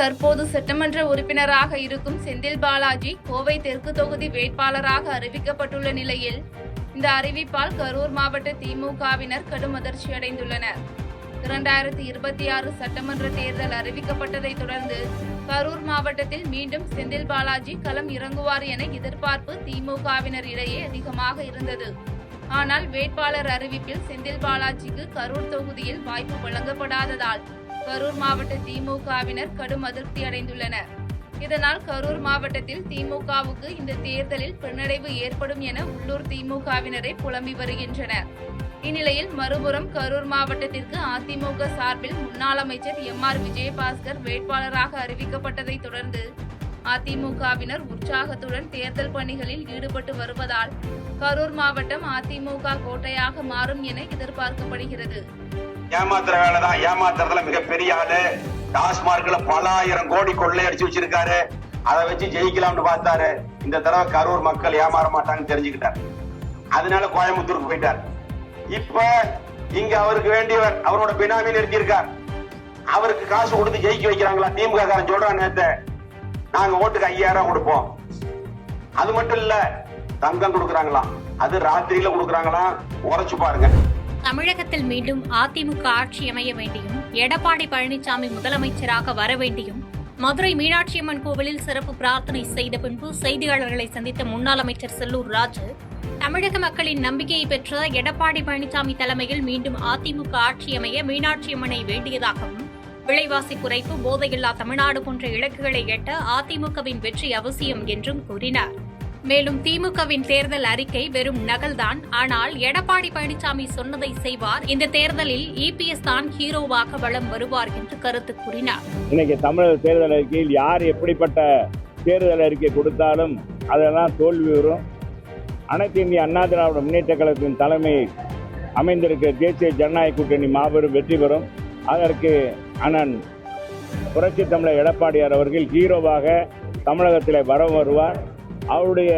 தற்போது சட்டமன்ற உறுப்பினராக இருக்கும் செந்தில் பாலாஜி கோவை தெற்கு தொகுதி வேட்பாளராக அறிவிக்கப்பட்டுள்ள நிலையில் இந்த அறிவிப்பால் கரூர் மாவட்ட திமுகவினர் கடும் அதிர்ச்சி அடைந்துள்ளனர். 2026 சட்டமன்ற தேர்தல் அறிவிக்கப்பட்டதை தொடர்ந்து கரூர் மாவட்டத்தில் மீண்டும் செந்தில் பாலாஜி களம் இறங்குவார் என எதிர்பார்ப்பு திமுகவினர் இடையே அதிகமாக இருந்தது. ஆனால் வேட்பாளர் அறிவிப்பில் செந்தில் பாலாஜிக்கு கரூர் தொகுதியில் வாய்ப்பு வழங்கப்படாததால் கரூர் மாவட்ட திமுகவினர் கடும் அதிருப்தி அடைந்துள்ளனர். இதனால் கரூர் மாவட்டத்தில் திமுகவுக்கு இந்த தேர்தலில் பின்னடைவு ஏற்படும் என உள்ளூர் திமுகவினரை புலம்பி வருகின்றனர். இந்நிலையில் மறுபுறம் கரூர் மாவட்டத்திற்கு அதிமுக சார்பில் முன்னாள் அமைச்சர் MR விஜயபாஸ்கர் வேட்பாளராக அறிவிக்கப்பட்டதை தொடர்ந்து அதிமுகவினர் உற்சாகத்துடன் தேர்தல் பணிகளில் ஈடுபட்டு வருவதால் கரூர் மாவட்டம் அதிமுக கோட்டையாக மாறும் என எதிர்பார்க்கப்படுகிறது. ஏமாத்துற வேலைதான். ஏமாத்துறதுல மிகப்பெரிய ஆளு. டாஸ்மார்க்ல பல ஆயிரம் கோடி கொள்ளை அடிச்சு வச்சிருக்காரு. அதை வச்சு ஜெயிக்கலாம்னு பார்த்தாரு. இந்த தடவை கரூர் மக்கள் ஏமாற மாட்டாங்கன்னு தெரிஞ்சுக்கிட்டார். அதனால கோயம்புத்தூருக்கு போயிட்டார். இப்ப இங்க அவருக்கு வேண்டியவர் அவரோட பினாமி நிறுத்தியிருக்கார். அவருக்கு காசு கொடுத்து ஜெயிக்க வைக்கிறாங்களா? திமுக காரன் சொல்றான், நேத்து நாங்க ஓட்டுக்கு 5000 கொடுப்போம். அது மட்டும் இல்ல, தங்கம் கொடுக்கறாங்களாம். அது ராத்திரியில கொடுக்கறாங்களாம். உரைச்சு பாருங்க. தமிழகத்தில் மீண்டும் அதிமுக ஆட்சி அமைய வேண்டியும் எடப்பாடி பழனிசாமி முதலமைச்சராக வர வேண்டியும் மதுரை மீனாட்சியம்மன் கோவிலில் சிறப்பு பிரார்த்தனை செய்த பின்பு செய்தியாளர்களை சந்தித்த முன்னாள் அமைச்சர் செல்லூர் ராஜு, தமிழக மக்களின் நம்பிக்கையை பெற்ற எடப்பாடி பழனிசாமி தலைமையில் மீண்டும் அதிமுக ஆட்சி அமைய மீனாட்சியம்மனை வேண்டியதாகவும், விலைவாசி குறைப்பு, போதையில்லா தமிழ்நாடு போன்ற இலக்குகளை எட்ட அதிமுகவின் வெற்றி அவசியம் என்றும் கூறினார். மேலும் திமுகவின் தேர்தல் அறிக்கை வெறும் நகல்தான், ஆனால் எடப்பாடி பழனிசாமி சொன்னதை செய்வார். இந்த தேர்தலில் EPS தான் ஹீரோவாக வலம் வருவார் என்று கருத்து கூறினார். இன்னைக்கு தமிழக தேர்தல் அறிக்கையில் யார் எப்படிப்பட்ட தேர்தல் அறிக்கை கொடுத்தாலும் அதெல்லாம் தோல்வி வரும். அனைத்து இந்திய அண்ணா திராவிட முன்னேற்ற கழகத்தின் தலைமையை அமைந்திருக்க தேசிய ஜனநாயக கூட்டணி மாபெரும் வெற்றி பெறும். அதற்கு அண்ணன் புரட்சி தமிழர் எடப்பாடியார் அவர்கள் ஹீரோவாக தமிழகத்தில் வருவார். அவருடைய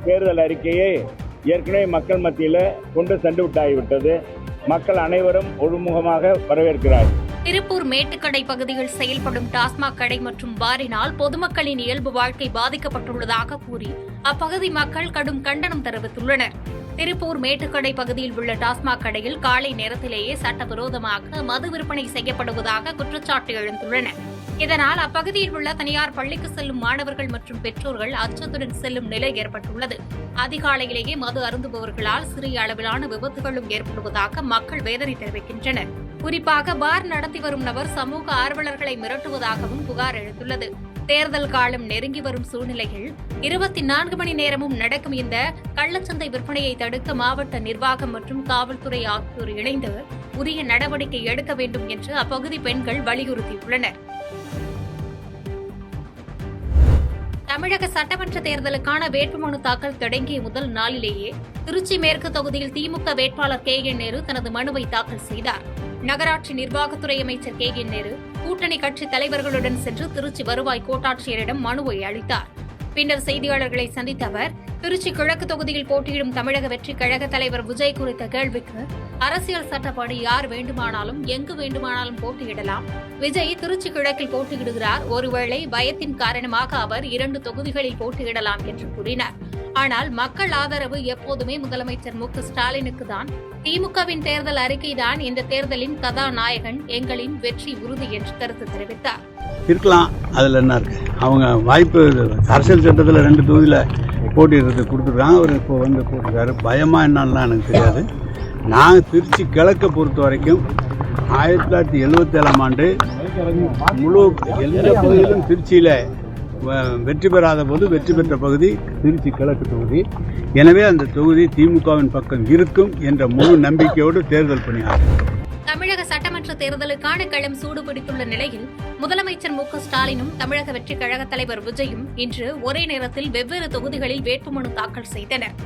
தேர்தல் அறிக்கையை ஏற்கனவே மக்கள் மத்தியில் கொண்டு சென்று விட்டாகிவிட்டது. மக்கள் அனைவரும் ஒருமுகமாக வரவேற்கிறார். திருப்பூர் மேட்டுக்கடை பகுதியில் செயல்படும் டாஸ்மாக் கடை மற்றும் பாரினால் பொதுமக்களின் இயல்பு வாழ்க்கை பாதிக்கப்பட்டுள்ளதாக கூறி அப்பகுதி மக்கள் கடும் கண்டனம் தெரிவித்துள்ளனர். திருப்பூர் மேட்டுக்கடை பகுதியில் உள்ள டாஸ்மாக் கடையில் காலை நேரத்திலேயே சட்டவிரோதமாக மது விற்பனை செய்யப்படுவதாக குற்றச்சாட்டு எழுந்துள்ளன. இதனால் அப்பகுதியில் உள்ள தனியார் பள்ளிக்கு செல்லும் மாணவர்கள் மற்றும் பெற்றோர்கள் அச்சத்துடன் செல்லும் நிலை ஏற்பட்டுள்ளது. அதிகாலையிலேயே மது அருந்துபவர்களால் சிறிய அளவிலான விபத்துகளும் ஏற்படுவதாக மக்கள் வேதனை தெரிவிக்கின்றனர். குறிப்பாக பார் நடத்தி வரும் நபர் சமூக ஆர்வலர்களை மிரட்டுவதாகவும் புகார் எழுந்துள்ளது. தேர்தல் காலம் நெருங்கி வரும் சூழ்நிலையில் 24 மணி நேரமும் நடக்கும் இந்த கள்ளச்சந்தை விற்பனையை தடுக்க மாவட்ட நிர்வாகம் மற்றும் காவல்துறை ஆகியோர் இணைந்து உரிய நடவடிக்கை எடுக்க வேண்டும் என்று அப்பகுதி பெண்கள் வலியுறுத்தியுள்ளனர். தமிழக சட்டமன்ற தேர்தலுக்கான வேட்புமனு தாக்கல் தொடங்கிய முதல் நாளிலேயே திருச்சி மேற்கு தொகுதியில் திமுக வேட்பாளர் KN நேரு தனது மனுவை தாக்கல் செய்தார். நகராட்சி நிர்வாகத்துறை அமைச்சர் KN நேரு கூட்டணி கட்சி தலைவர்களுடன் சென்று திருச்சி வருவாய் கோட்டாட்சியரிடம் மனுவை அளித்தார். பின்னர் செய்தியாளர்களை சந்தித்த அவர், திருச்சி கிழக்கு தொகுதியில் போட்டியிடும் தமிழக வெற்றி கழக தலைவர் விஜய் குறித்த கேள்விக்கு, அரசியல் சட்டப்படி யார் வேண்டுமானாலும் எங்கு வேண்டுமானாலும் போட்டியிடலாம். விஜய் திருச்சி கிழக்கில் போட்டியிடுகிறார். ஒருவேளை பயத்தின் காரணமாக அவர் 2 தொகுதிகளில் போட்டியிடலாம் என்று கூறினார். ஆனால் மக்கள் ஆதரவு எப்போதுமே முதலமைச்சர் MK ஸ்டாலினுக்கு தான். திமுகவின் தேர்தல் அறிக்கைதான் இந்த தேர்தலின் கதாநாயகன். எங்களின் வெற்றி உறுதி என்று கருத்து தெரிவித்தார். இருக்கலாம், அதில் என்ன இருக்கு? அவங்க வாய்ப்பு அரசியல் சட்டத்தில் 2 தொகுதியில் போட்டியிடுறது கொடுத்துருக்காங்க. அவர் இப்போ வந்து போட்டிருக்காரு. பயமா என்னன்னா எனக்கு தெரியாது. நான் திருச்சி கிழக்கை பொறுத்த வரைக்கும் 1977ஆம் ஆண்டு முழு எந்த பகுதியிலும் திருச்சியில் வெற்றி பெறாத போது வெற்றி பெற்ற பகுதி திருச்சி கிழக்கு தொகுதி. எனவே அந்த தொகுதி திமுகவின் பக்கம் இருக்கும் என்ற முழு நம்பிக்கையோடு தேர்தல் பணியாற்றும். தமிழக சட்டமன்ற தேர்தலுக்கான களம் சூடுபிடித்துள்ள நிலையில் முதலமைச்சர் MK ஸ்டாலினும் தமிழக வெற்றி கழக தலைவர் விஜயும் இன்று ஒரே நேரத்தில் வெவ்வேறு தொகுதிகளில் வேட்புமனு தாக்கல் செய்தனர்.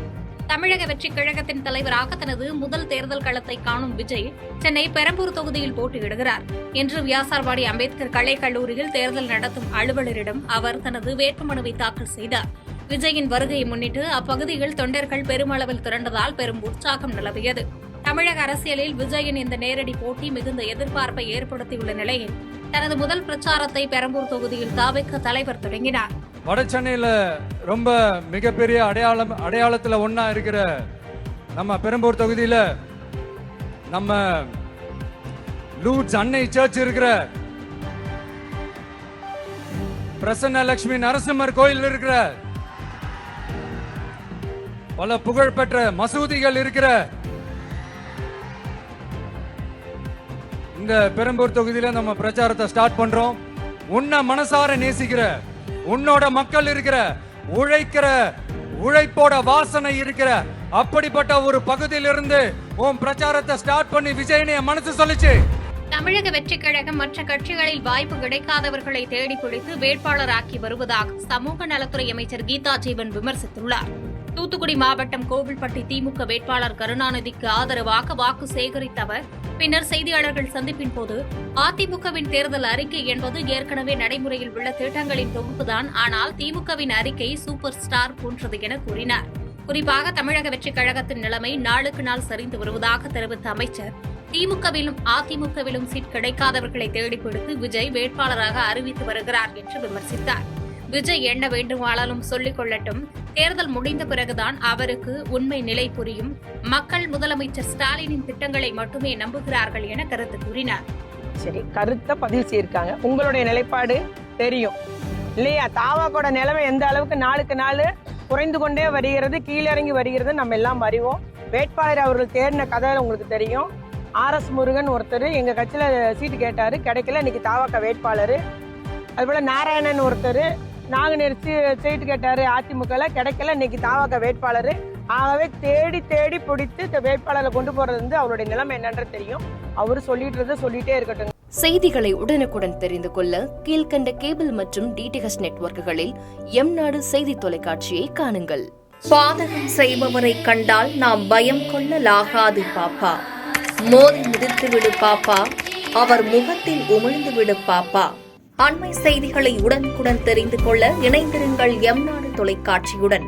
தமிழக வெற்றி கழகத்தின் தலைவராக தனது முதல் தேர்தல் களத்தை காணும் விஜய் சென்னை பெரம்பூர் தொகுதியில் போட்டியிடுகிறார். இன்று வியாசார்பாடி அம்பேத்கர் கலை கல்லூரியில் தேர்தல் நடத்தும் அலுவலரிடம் அவர் தனது வேட்புமனுவை தாக்கல் செய்தார். விஜயின் வருகையை முன்னிட்டு அப்பகுதியில் தொண்டர்கள் பெருமளவில் திரண்டதால் பெரும் உற்சாகம் நிலவியது. தமிழக அரசியலில் விஜயின் இந்த நேரடி போட்டி மிகுந்த எதிர்பார்ப்பை ஏற்படுத்தியுள்ள நிலையில் தனது முதல் பிரச்சாரத்தை பெரம்பூர் தொகுதியில் தவிக தலைவர் தொடங்கினார். வட சென்னையில ரொம்ப மிகப்பெரிய அடையாளத்துல ஒன்னா இருக்கிற நம்ம பெரம்பூர் தொகுதியில நம்ம லூட்ஸ் அன்னை சர்ச் இருக்கிற பிரசன்ன லட்சுமி நரசிம்மர் கோயில் இருக்கிற பல புகழ்பெற்ற மசூதிகள் இருக்கிற இந்த பெரம்பூர் தொகுதியில நம்ம பிரச்சாரத்தை ஸ்டார்ட் பண்றோம். உன்னை மனசார நேசிக்கிற, உன்னோட மக்கள் இருக்கிற, உழைக்கிற, உழைப்போட வாசனை இருக்கிற அப்படிப்பட்ட ஒரு பகுதியிலிருந்து உன் பிரச்சாரத்தை ஸ்டார்ட் பண்ணி விஜயனைய மனசு சொல்லிச்சு. தமிழக வெற்றிக் கழகம் மற்ற கட்சிகளில் வாய்ப்பு கிடைக்காதவர்களை தேடி பிடித்து வேட்பாளராக்கி வருவதாக சமூக நலத்துறை அமைச்சர் கீதா ஜீவன் விமர்சித்துள்ளார். தூத்துக்குடி மாவட்டம் கோவில்பட்டி திமுக வேட்பாளர் கருணாநிதிக்கு ஆதரவாக வாக்கு சேகரித்த அவர் பின்னர் செய்தியாளர்கள் சந்திப்பின் போது அதிமுகவின் தேர்தல் அறிக்கை என்பது ஏற்கனவே நடைமுறையில் உள்ள திட்டங்களின் தொகுப்புதான், ஆனால் திமுகவின் அறிக்கை சூப்பர் ஸ்டார் போன்றது என கூறினார். குறிப்பாக தமிழக வெற்றிக் கழகத்தின் நிலைமை நாளுக்கு நாள் சரிந்து வருவதாக தெரிவித்த அமைச்சர் திமுகவிலும் அதிமுகவிலும் சீட் கிடைக்காதவர்களை தேடிப்பிடித்து விஜய் வேட்பாளராக அறிவித்து வருகிறார் என்று விமர்சித்தார். விஜய் என்ன வேண்டுமானாலும் சொல்லிக் கொள்ளட்டும், தேர்தல் முடிந்த பிறகுதான் அவருக்கு உண்மை நிலை புரியும். மக்கள் முதலமைச்சர் ஸ்டாலினின் திட்டங்களை மட்டுமே நம்புகிறார்கள் என கருத்து கூறினார். சரி, கருத்தை பதிவு செய்திருக்காங்க. உங்களுடைய நிலைப்பாடு தெரியும் இல்லையா? தாவாக்கோட நிலைமை எந்த அளவுக்கு நாளுக்கு நாள் குறைந்து கொண்டே வருகிறது, கீழிறங்கி வருகிறது நம்ம எல்லாம் அறிவோம். வேட்பாளர் அவர்கள் தேடின கதை உங்களுக்கு தெரியும். RS முருகன் ஒருத்தர் எங்க கட்சியில சீட்டு கேட்டாரு, கிடைக்கல. இன்னைக்கு தாவாக்க வேட்பாளர். அதுபோல நாராயணன் ஒருத்தர் நாங்குநேர் சீட்டு கேட்டாரு, அதிமுக கிடைக்கல. இன்னைக்கு தாவாக்க வேட்பாளர். ஆகவே தேடி தேடி பிடித்து இந்த வேட்பாளரை கொண்டு போறது வந்து அவருடைய நிலைமை என்னன்றது தெரியும். அவரு சொல்லிட்டே இருக்கட்டும். செய்திகளை உடனுக்குடன் தெரிந்து கொள்ள கீழ்கண்ட கேபிள் மற்றும் DTH நெட்வொர்க்குகளில் எம்நாடு செய்தி தொலைக்காட்சியை காணுங்கள். பாதகம் செய்பவரை கண்டால் நாம் பயம் கொள்ளலாகாது பாப்பா. மோதி மிதித்து விடு பாப்பா, அவர் முகத்தில் உமிழ்ந்து விடு பாப்பா. அண்மை செய்திகளை உடனுக்குடன் தெரிந்து கொள்ள இணைந்திருங்கள் எம்நாடு தொலைக்காட்சியுடன்.